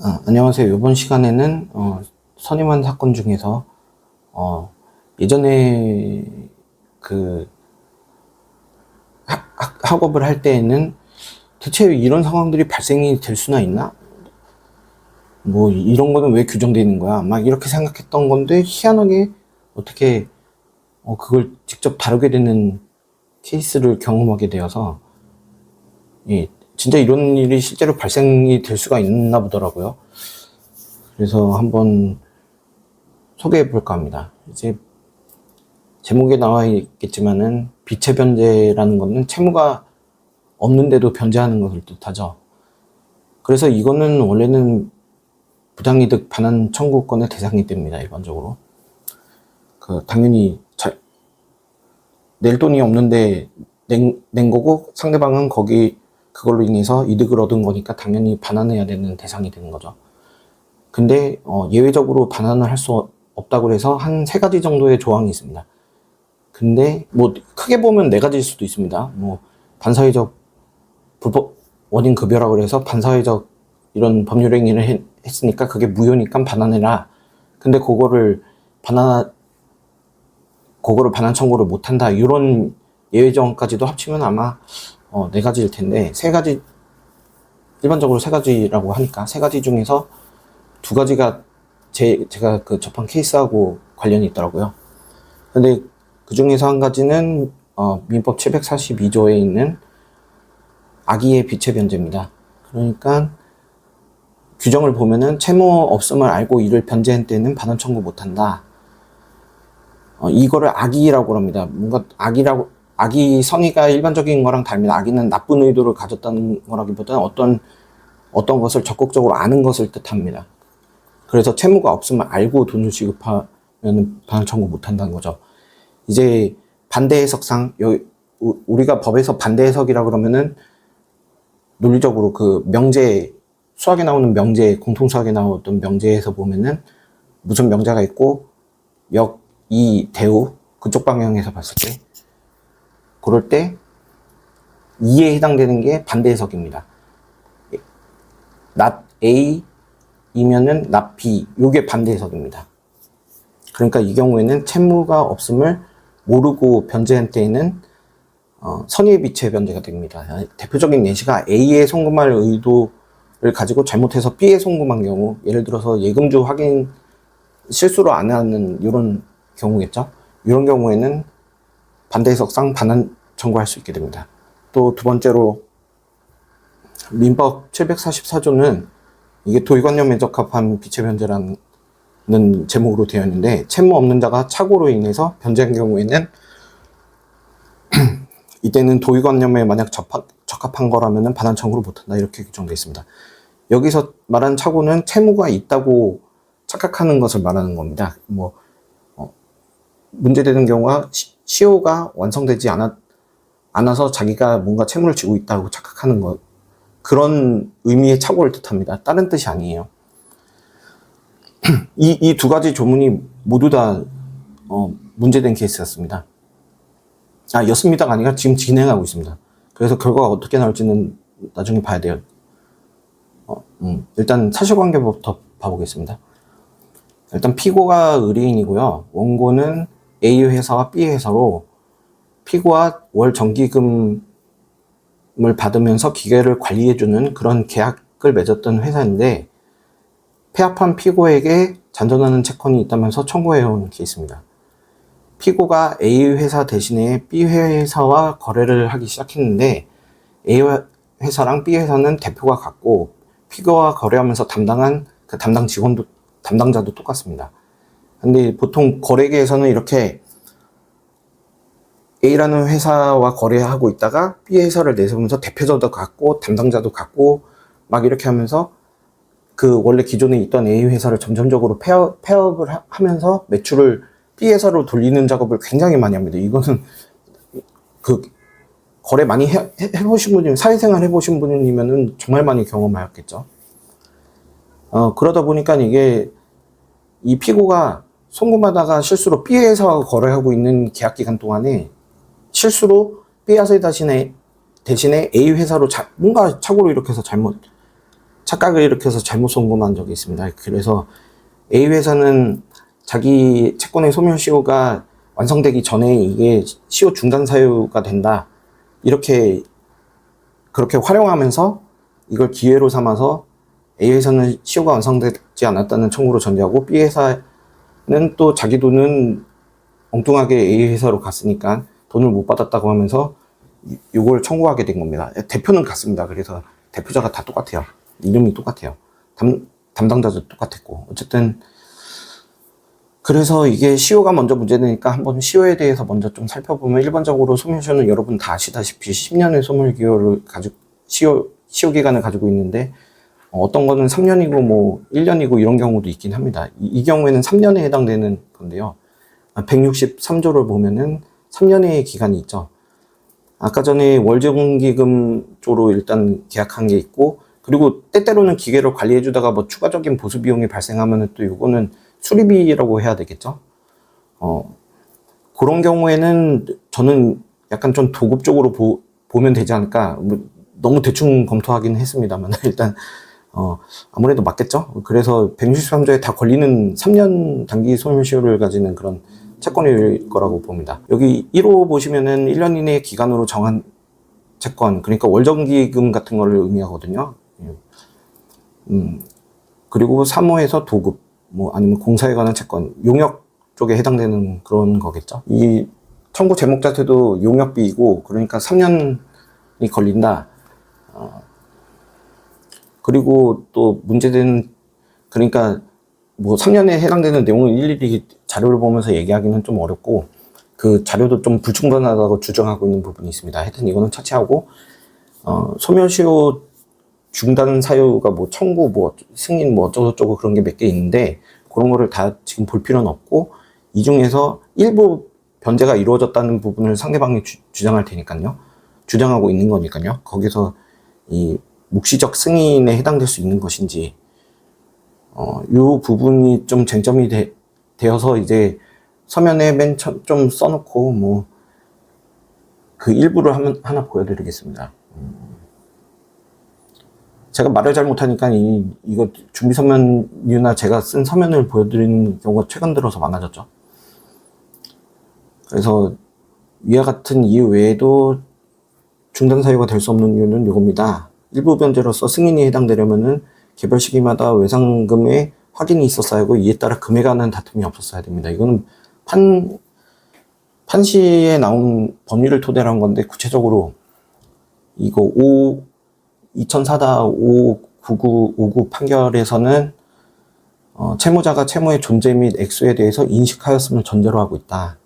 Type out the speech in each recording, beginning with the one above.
안녕하세요. 이번 시간에는 선임한 사건 중에서 예전에 그 학업을 할 때에는 대체 이런 상황들이 발생이 될 수나 있나? 뭐 이런 거는 왜 규정되어 있는 거야? 막 이렇게 생각했던 건데 희한하게 어떻게 그걸 직접 다루게 되는 케이스를 경험하게 되어서 진짜 이런 일이 실제로 발생이 될 수가 있나 보더라고요. 그래서 한번 소개해 볼까 합니다. 이제 제목에 나와 있겠지만은 비체 변제라는 것은 채무가 없는데도 변제하는 것을 뜻하죠. 그래서 이거는 원래는 부당이득 반환 청구권의 대상이 됩니다. 일반적으로 당연히 낼 돈이 없는데 낸 거고 상대방은 그걸로 인해서 이득을 얻은 거니까 당연히 반환해야 되는 대상이 되는 거죠. 근데 예외적으로 반환을 할 수 없다고 해서 한 3가지 정도의 조항이 있습니다. 근데 뭐 크게 보면 4가지일 수도 있습니다. 뭐 반사회적 불법 원인 급여라고 해서 반사회적 이런 법률 행위를 했으니까 그게 무효니까 반환해라. 근데 그거를 반환 청구를 못 한다. 이런 예외 조항까지도 합치면 아마 4가지일 텐데 3가지, 일반적으로 3가지라고 하니까 3가지 중에서 2가지가 제가 접한 케이스하고 관련이 있더라고요. 근데 그 중에서 한 가지는 민법 742조에 있는 악의의 비체 변제입니다. 그러니까 규정을 보면은 채무 없음을 알고 이를 변제한 때는 반환 청구 못한다. 이거를 악의라고 합니다. 뭔가 악의 선의가 일반적인 거랑 다릅니다. 악의는 나쁜 의도를 가졌다는 거라기보다는 어떤 것을 적극적으로 아는 것을 뜻합니다. 그래서 채무가 없으면 알고 돈을 지급하면 반환 청구 못한다는 거죠. 이제 반대 해석상 우리가 법에서 반대 해석이라 그러면은 논리적으로 수학에 나오는 명제, 공통수학에 나오던 명제에서 보면은 무슨 명제가 있고 이 대우 그쪽 방향에서 봤을 때 그럴 때 이에 해당되는 게 반대 해석입니다. not A 이면은 not B, 요게 반대 해석입니다. 그러니까 이 경우에는 채무가 없음을 모르고 변제한 때에는 선의의 비체 변제가 됩니다. 대표적인 예시가 A에 송금할 의도를 가지고 잘못해서 B에 송금한 경우, 예를 들어서 예금주 확인 실수로 안 하는 이런 경우겠죠. 이런 경우에는 반대 해석상 반환 청구할 수 있게 됩니다. 또 2번째로 민법 744조는 이게 도의관념에 적합한 비체 변제라는 제목으로 되어 있는데, 채무 없는 자가 착오로 인해서 변제한 경우에는 이때는 도의관념에 만약 적합한 거라면 반환 청구를 못한다, 이렇게 규정되어 있습니다. 여기서 말하는 착오는 채무가 있다고 착각하는 것을 말하는 겁니다. 문제되는 경우가 시효가 완성되지 않아서 자기가 뭔가 채무를 지고 있다고 착각하는 것, 그런 의미의 착오를 뜻합니다. 다른 뜻이 아니에요. 이 2가지 조문이 모두 다 문제된 케이스였습니다. 였습니다가 아니라 지금 진행하고 있습니다. 그래서 결과가 어떻게 나올지는 나중에 봐야 돼요. 일단 사실관계부터 봐보겠습니다. 일단 피고가 의뢰인이고요. 원고는 A 회사와 B 회사로 피고와 월 정기금을 받으면서 기계를 관리해주는 그런 계약을 맺었던 회사인데, 폐합한 피고에게 잔존하는 채권이 있다면서 청구해온 케이스입니다. 피고가 A 회사 대신에 B 회사와 거래를 하기 시작했는데, A 회사랑 B 회사는 대표가 같고 피고와 거래하면서 담당한 그 담당자도 똑같습니다. 근데 보통 거래계에서는 이렇게 A라는 회사와 거래하고 있다가 B 회사를 내세우면서 대표자도 같고 담당자도 같고 막 이렇게 하면서 원래 기존에 있던 A 회사를 점점적으로 폐업을 하면서 매출을 B 회사로 돌리는 작업을 굉장히 많이 합니다. 이거는 거래 많이 해보신 분이면, 사회생활 해보신 분이면은 정말 많이 경험하였겠죠. 그러다 보니까 이 피고가 송금하다가 실수로 B 회사와 거래하고 있는 계약 기간 동안에 실수로 B 회사 대신에 A 회사로 뭔가 착오로 이렇게 해서 잘못 착각을 일으켜서 잘못 송금한 적이 있습니다. 그래서 A회사는 자기 채권의 소멸시효가 완성되기 전에 이게 시효 중단 사유가 된다, 그렇게 활용하면서 이걸 기회로 삼아서 A회사는 시효가 완성되지 않았다는 청구로 전제하고, B회사는 또 자기 돈은 엉뚱하게 A회사로 갔으니까 돈을 못 받았다고 하면서 이걸 청구하게 된 겁니다. 대표는 같습니다. 그래서 대표자가 다 똑같아요. 이름이 똑같아요. 담당자도 똑같았고. 어쨌든 그래서 이게 시효가 먼저 문제되니까 한번 시효에 대해서 먼저 좀 살펴보면, 일반적으로 소멸시효는 여러분 다 아시다시피 10년의 소멸기효를 가지고 시효 기간을 가지고 있는데, 어떤 거는 3년이고 뭐 1년이고 이런 경우도 있긴 합니다. 이 경우에는 3년에 해당되는 건데요. 163조를 보면은 3년의 기간이 있죠. 아까 전에 월정기금 조로 일단 계약한 게 있고, 그리고 때때로는 기계를 관리해주다가 뭐 추가적인 보수 비용이 발생하면은 또 이거는 수리비라고 해야 되겠죠. 그런 경우에는 저는 약간 좀 도급적으로 보면 되지 않을까. 뭐 너무 대충 검토하긴 했습니다만 일단 아무래도 맞겠죠. 그래서 163조에 다 걸리는 3년 단기 소멸시효를 가지는 그런 채권일 거라고 봅니다. 여기 1호 보시면은 1년 이내 기간으로 정한 채권, 그러니까 월정기금 같은 거를 의미하거든요. 그리고 3호에서 도급, 뭐 아니면 공사에 관한 채권, 용역 쪽에 해당되는 그런 거겠죠. 이 청구 제목 자체도 용역비이고, 그러니까 3년이 걸린다. 그리고 또 문제되는, 그러니까 뭐 3년에 해당되는 내용을 일일이 자료를 보면서 얘기하기는 좀 어렵고, 그 자료도 좀 불충분하다고 주장하고 있는 부분이 있습니다. 하여튼 이거는 차치하고, 소멸시효 중단 사유가 뭐 청구, 뭐 승인, 뭐 어쩌고저쩌고 그런 게 몇 개 있는데, 그런 거를 다 지금 볼 필요는 없고, 이 중에서 일부 변제가 이루어졌다는 부분을 상대방이 주장할 테니까요. 주장하고 있는 거니까요. 거기서 이 묵시적 승인에 해당될 수 있는 것인지, 요 부분이 좀 쟁점이 되어서 이제 서면에 좀 써놓고, 뭐, 그 일부를 하나 보여드리겠습니다. 제가 말을 잘 못하니까 이거 준비 서면이나 제가 쓴 서면을 보여드리는 경우가 최근 들어서 많아졌죠. 그래서 위와 같은 이유 외에도 중단 사유가 될 수 없는 이유는 이겁니다. 일부 변제로서 승인이 해당되려면은 개별 시기마다 외상금의 확인이 있었어야 하고, 이에 따라 금에 관한 다툼이 없었어야 됩니다. 이거는 판시에 나온 법률을 토대로 한 건데, 구체적으로 이거 2004-59959 판결에서는 채무자가 채무의 존재 및 액수에 대해서 인식하였음을 전제로 하고 있다.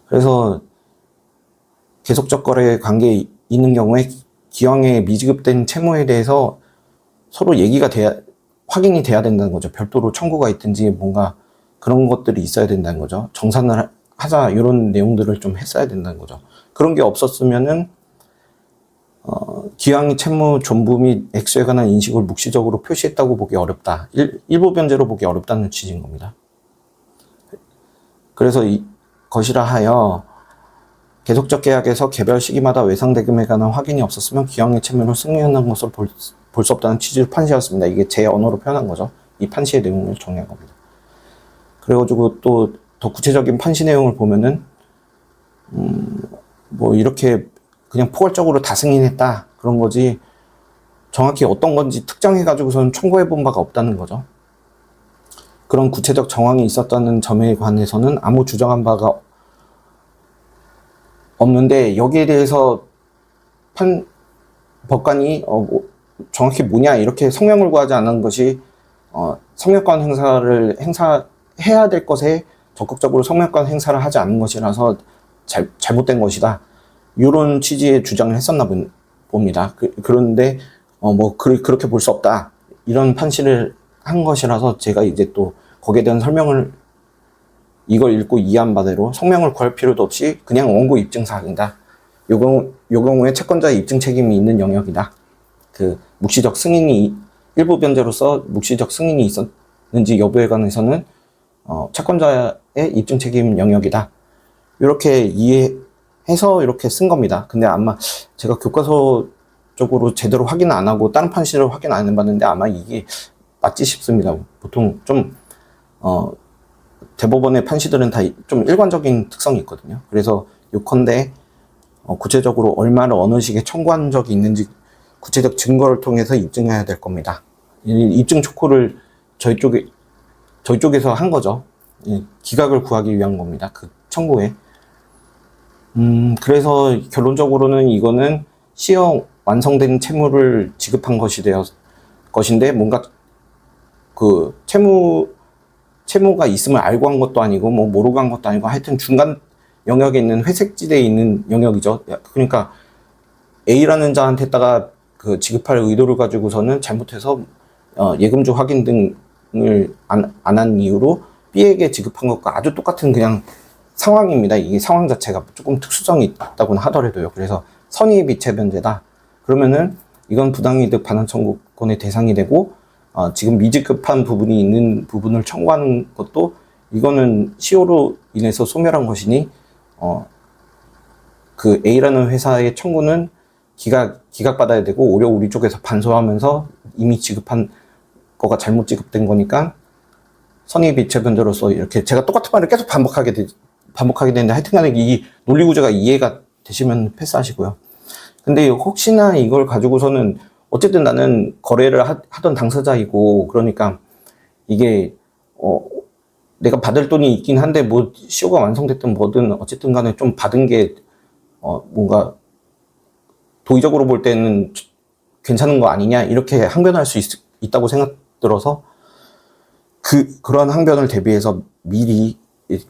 그래서 계속적 거래 관계에 있는 경우에 기왕에 미지급된 채무에 대해서 서로 확인이 돼야 된다는 거죠. 별도로 청구가 있든지 뭔가 그런 것들이 있어야 된다는 거죠. 정산을 하자, 이런 내용들을 좀 했어야 된다는 거죠. 그런 게 없었으면은 기왕이 채무 존부 및 액수에 관한 인식을 묵시적으로 표시했다고 보기 어렵다. 일부 변제로 보기 어렵다는 취지인 겁니다. 그래서 것이라 하여 계속적 계약에서 개별 시기마다 외상대금에 관한 확인이 없었으면 기왕의 채무를 승인한 것으로 볼 수 없다는 취지의 판시였습니다. 이게 제 언어로 표현한 거죠. 이 판시의 내용을 정리한 겁니다. 그래가지고 또 더 구체적인 판시 내용을 보면은 뭐 이렇게 그냥 포괄적으로 다 승인했다, 그런 거지 정확히 어떤 건지 특정해가지고서는 청구해본 바가 없다는 거죠. 그런 구체적 정황이 있었다는 점에 관해서는 아무 주장한 바가 없는데, 여기에 대해서 법관이 정확히 뭐냐 이렇게 성명을 구하지 않은 것이 성명권 행사를 해야 될 것에 적극적으로 성명권 행사를 하지 않은 것이라서 잘못된 것이다, 이런 취지의 주장을 했었나 봅니다. 그런데 그렇게 볼 수 없다, 이런 판시를 한 것이라서 제가 이제 또 거기에 대한 설명을 이걸 읽고 이해한 바대로 성명을 구할 필요도 없이 그냥 원고 입증 사항이다. 요 경우에 채권자의 입증 책임이 있는 영역이다. 그 묵시적 승인이 일부 변제로서 묵시적 승인이 있었는지 여부에 관해서는 채권자의 입증 책임 영역이다. 이렇게 이해해서 이렇게 쓴 겁니다. 근데 아마 제가 교과서 쪽으로 제대로 확인 안 하고 다른 판시를 확인 안 해봤는데 아마 이게 맞지 싶습니다. 보통 좀 대법원의 판시들은 다 좀 일관적인 특성이 있거든요. 그래서 요컨대 구체적으로 얼마를 어느 시기에 청구한 적이 있는지 구체적 증거를 통해서 입증해야 될 겁니다. 입증 촉구를 저희 쪽에서 한 거죠. 기각을 구하기 위한 겁니다. 그 청구에. 그래서 결론적으로는 이거는 시효 완성된 채무를 지급한 것인데 뭔가 그 채무가 있음을 알고 한 것도 아니고 뭐 모르고 한 것도 아니고 하여튼 중간 영역에 있는 회색지대에 있는 영역이죠. 그러니까 A라는 자한테다가 그 지급할 의도를 가지고서는 잘못해서 예금주 확인 등을 안 한 이유로 B에게 지급한 것과 아주 똑같은 그냥 상황입니다. 이게 상황 자체가 조금 특수성이 있다고는 하더라도요. 그래서 선의비채 변제다. 그러면은 이건 부당이득 반환 청구권의 대상이 되고 지금 미지급한 부분이 있는 부분을 청구하는 것도 이거는 시효로 인해서 소멸한 것이니 그 A라는 회사의 청구는 기각받아야 되고 오히려 우리 쪽에서 반소하면서 이미 지급한 거가 잘못 지급된 거니까 선의비채 변제로서 이렇게 제가 똑같은 말을 계속 반복하게 되는데 하여튼간에 이 논리 구조가 이해가 되시면 패스하시고요. 근데 혹시나 이걸 가지고서는 어쨌든 나는 거래를 하던 당사자이고 그러니까 이게 내가 받을 돈이 있긴 한데 뭐 시효가 완성됐든 뭐든 어쨌든 간에 좀 받은 게 뭔가 도의적으로 볼 때는 괜찮은 거 아니냐 이렇게 항변할 수 있다고 생각 들어서 그러한 항변을 대비해서 미리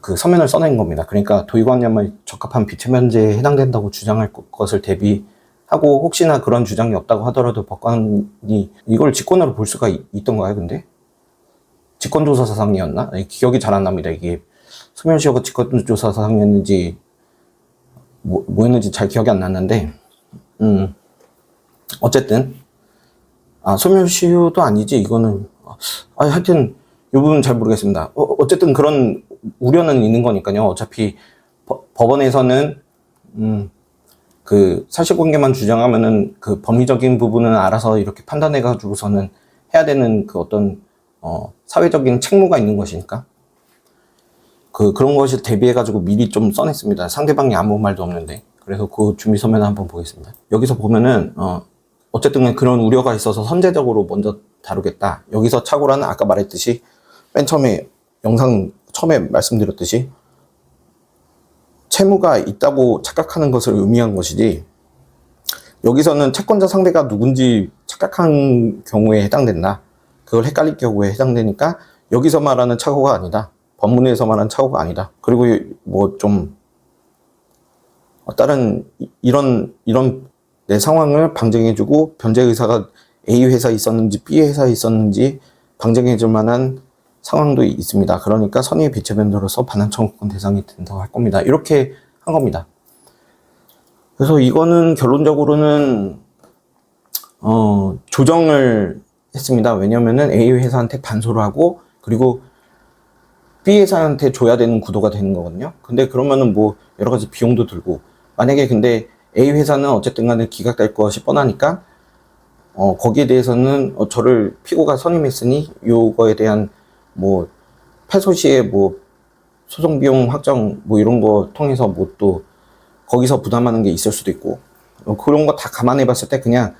그 서면을 써낸 겁니다. 그러니까 도의관념에 적합한 비채 면제에 해당된다고 주장할 것을 대비하고 혹시나 그런 주장이 없다고 하더라도 법관이 이걸 직권으로 볼 수가 있던가요? 근데 직권조사 사상이었나? 기억이 잘 안 납니다. 이게 소멸시효가 직권조사 사상이었는지 뭐였는지 잘 기억이 안 났는데 어쨌든 소멸시효도 아니지 이거는 하여튼 이 부분은 잘 모르겠습니다. 어쨌든 그런 우려는 있는 거니까요. 어차피 법원에서는 그 사실관계만 주장하면은 그 법리적인 부분은 알아서 이렇게 판단해 가지고서는 해야 되는 그 어떤 사회적인 책무가 있는 것이니까 그런 것을 대비해 가지고 미리 좀 써냈습니다. 상대방이 아무 말도 없는데. 그래서 그 준비 서면을 한번 보겠습니다. 여기서 보면은 어쨌든 그런 우려가 있어서 선제적으로 먼저 다루겠다. 여기서 착오라는 아까 말했듯이 맨 처음에 영상 처음에 말씀드렸듯이 채무가 있다고 착각하는 것을 의미한 것이지 여기서는 채권자 상대가 누군지 착각한 경우에 해당된다. 그걸 헷갈릴 경우에 해당되니까 여기서 말하는 착오가 아니다. 법문에서 말하는 착오가 아니다. 그리고 뭐 좀 다른 이런 내 상황을 방증해주고 변제 의사가 A 회사에 있었는지 B 회사에 있었는지 방증해줄 만한 상황도 있습니다. 그러니까 선의의 비채 변제로서 반환 청구권 대상이 된다고 할 겁니다. 이렇게 한 겁니다. 그래서 이거는 결론적으로는 조정을 했습니다. 왜냐면은 A 회사한테 반소를 하고 그리고 B 회사한테 줘야 되는 구도가 되는 거거든요. 근데 그러면은 뭐 여러 가지 비용도 들고 만약에 근데 A 회사는 어쨌든 간에 기각될 것이 뻔하니까 거기에 대해서는 저를 피고가 선임했으니 요거에 대한 뭐 패소 시에 뭐 소송 비용 확정 뭐 이런 거 통해서 뭐 또 거기서 부담하는 게 있을 수도 있고 그런 거 다 감안해 봤을 때 그냥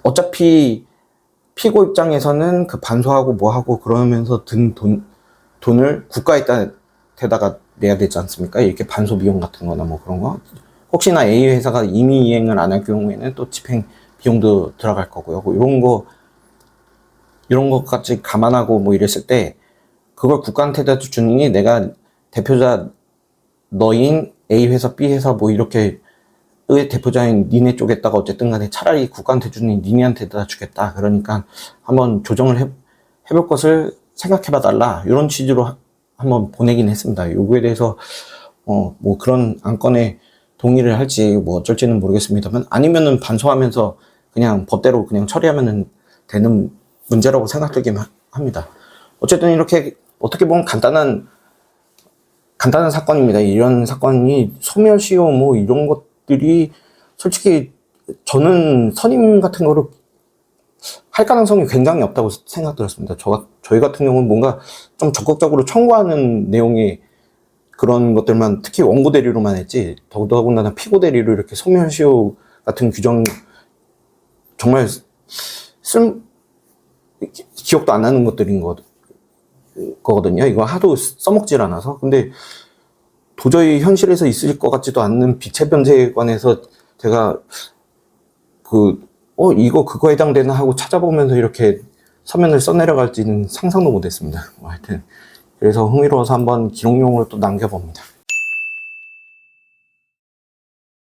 어차피 피고 입장에서는 그 반소하고 뭐 하고 그러면서 든 돈을 국가에다가 내야 되지 않습니까? 이렇게 반소 비용 같은 거나 뭐 그런 거. 혹시나 A 회사가 임의 이행을 안 할 경우에는 또 집행 비용도 들어갈 거고요. 뭐 이런 것까지 감안하고 뭐 이랬을 때 그걸 국가한테다 주느니 내가 대표자 너인 A 회사, B 회사 뭐 이렇게 의 대표자인 니네 쪽에다가 어쨌든 간에 차라리 국가한테 주느니 니네한테다 주겠다. 그러니까 한번 조정을 해볼 것을 생각해봐 달라. 이런 취지로 한번 보내긴 했습니다. 요거에 대해서 뭐 그런 안건에 동의를 할지 뭐 어쩔지는 모르겠습니다만 아니면은 반소하면서 그냥 법대로 그냥 처리하면 되는 문제라고 생각되긴 합니다. 어쨌든 이렇게 어떻게 보면 간단한 사건입니다. 이런 사건이 소멸시효 뭐 이런 것들이 솔직히 저는 선임 같은 거를 할 가능성이 굉장히 없다고 생각 들었습니다. 저희 같은 경우는 뭔가 좀 적극적으로 청구하는 내용의 그런 것들만 특히 원고 대리로만 했지, 더군다나 피고 대리로 이렇게 소멸시효 같은 규정 정말 기억도 안 나는 것들인 거거든요. 이거 하도 써먹질 않아서. 근데 도저히 현실에서 있을 것 같지도 않는 비체 변제에 관해서 제가 이거 그거에 해당되나 하고 찾아보면서 이렇게 서면을 써내려갈지는 상상도 못했습니다. 하여튼 그래서 흥미로워서 한번 기록용으로 또 남겨봅니다.